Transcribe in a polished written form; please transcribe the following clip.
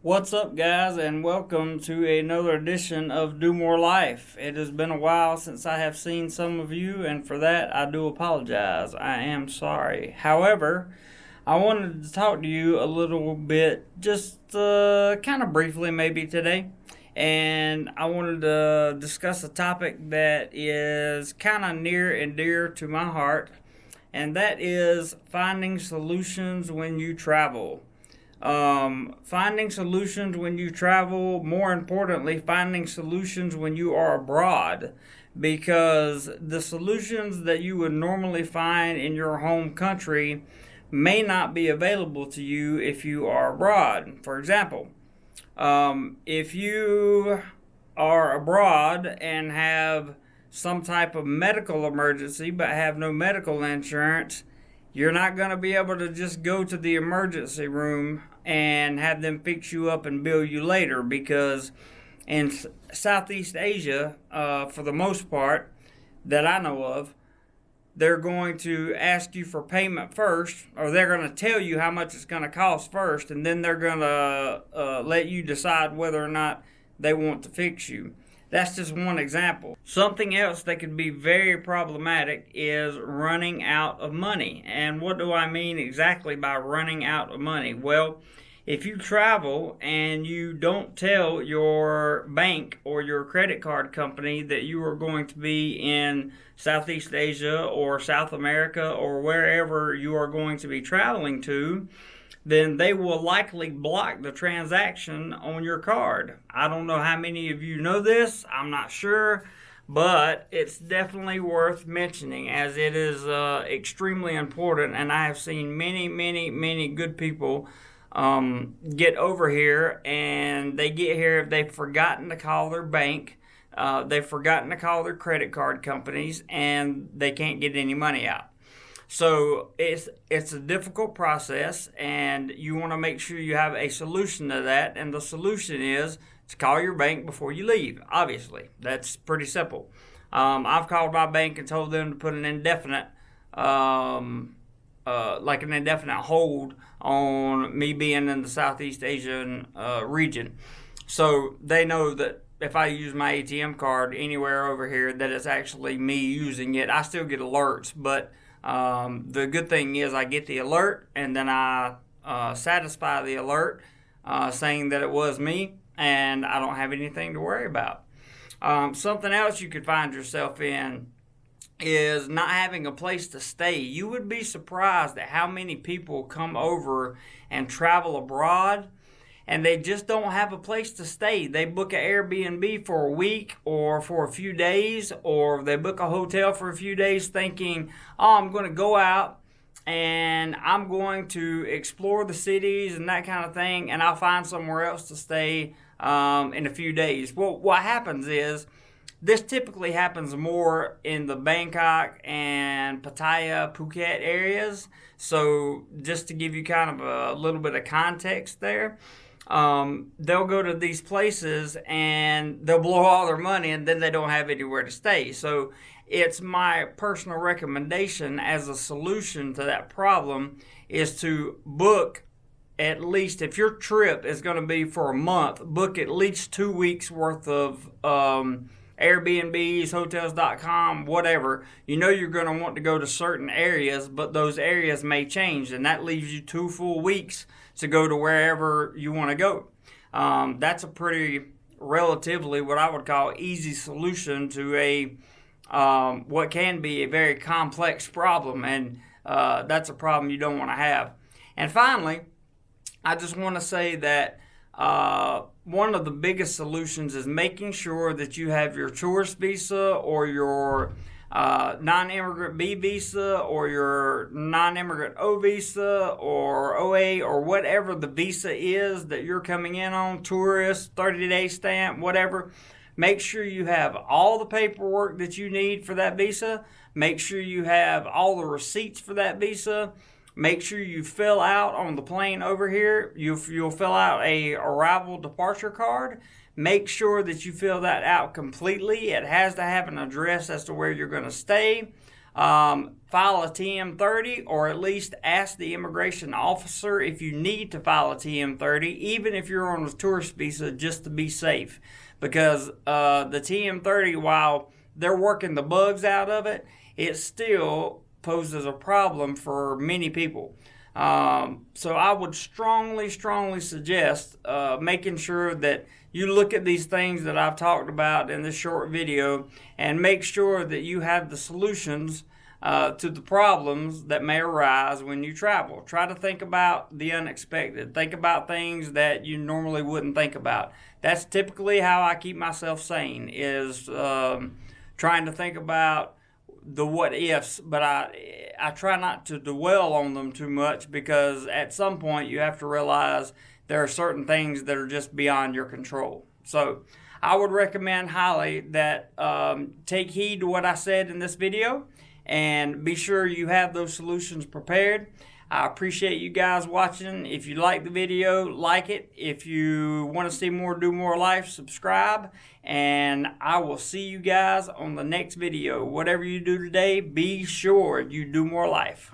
What's up, guys, and welcome to another edition of DoMoreLife. It has been a while since I have seen some of you, and for that I do apologize. I am sorry. However, I wanted to talk to you a little bit, just kind of briefly maybe today, and I wanted to discuss a topic that is kind of near and dear to my heart, and that is finding solutions when you travel. Finding solutions when you travel, more importantly, finding solutions when you are abroad, because the solutions that you would normally find in your home country may not be available to you if you are abroad. For example, if you are abroad and have some type of medical emergency but have no medical insurance, you're not going to be able to just go to the emergency room and have them fix you up and bill you later, because in Southeast Asia, for the most part that I know of, they're going to ask you for payment first, or they're going to tell you how much it's going to cost first, and then they're going to let you decide whether or not they want to fix you. That's just one example. Something else that could be very problematic is running out of money. And what do I mean exactly by running out of money? Well, if you travel and you don't tell your bank or your credit card company that you are going to be in Southeast Asia or South America or wherever you are going to be traveling to, then they will likely block the transaction on your card. I don't know how many of you know this, I'm not sure, but it's definitely worth mentioning, as it is extremely important, and I have seen many good people get over here, and they get here, they've forgotten to call their bank, they've forgotten to call their credit card companies, and they can't get any money out. So it's a difficult process, and you want to make sure you have a solution to that, and the solution is to call your bank before you leave. Obviously, that's pretty simple. I've called my bank and told them to put an indefinite, like an indefinite hold on me being in the Southeast Asian region. So they know that if I use my ATM card anywhere over here, that it's actually me using it. I still get alerts, but the good thing is I get the alert, and then I satisfy the alert saying that it was me, and I don't have anything to worry about. Something else you could find yourself in is not having a place to stay. You would be surprised at how many people come over and travel abroad, and they just don't have a place to stay. They book an Airbnb for a week or for a few days, or they book a hotel for a few days thinking, oh, I'm going to go out and I'm going to explore the cities and that kind of thing, and I'll find somewhere else to stay in a few days. Well, what happens is, this typically happens more in the Bangkok and Pattaya, Phuket areas. So just to give you kind of a little bit of context there, they'll go to these places and they'll blow all their money, and then they don't have anywhere to stay. So it's my personal recommendation as a solution to that problem is to book, at least if your trip is going to be for a month, book at least 2 weeks worth of Airbnbs, hotels.com, whatever. You know you're going to want to go to certain areas, but those areas may change, and that leaves you 2 full weeks to go to wherever you want to go. That's a pretty relatively what I would call easy solution to a what can be a very complex problem, and that's a problem you don't want to have. And finally, I just want to say that one of the biggest solutions is making sure that you have your tourist visa or your non-immigrant B visa or your non-immigrant O visa or OA or whatever the visa is that you're coming in on, tourist, 30-day stamp, whatever. Make sure you have all the paperwork that you need for that visa. Make sure you have all the receipts for that visa. Make sure you fill out on the plane over here, you'll fill out a arrival departure card. Make sure that you fill that out completely. It has to have an address as to where you're going to stay. file a TM30, or at least ask the immigration officer if you need to file a TM30, even if you're on a tourist visa, just to be safe. Because the TM30, while they're working the bugs out of it, it still poses a problem for many people. So I would strongly suggest making sure that you look at these things that I've talked about in this short video and make sure that you have the solutions to the problems that may arise when you travel. Try to think about the unexpected. Think about things that you normally wouldn't think about. That's typically how I keep myself sane, is trying to think about the what ifs, but I try not to dwell on them too much, because at some point you have to realize there are certain things that are just beyond your control. So I would recommend highly that take heed to what I said in this video and be sure you have those solutions prepared. I appreciate you guys watching. If you like the video, like it. If you want to see more Do More Life, subscribe. And I will see you guys on the next video. Whatever you do today, be sure you do more life.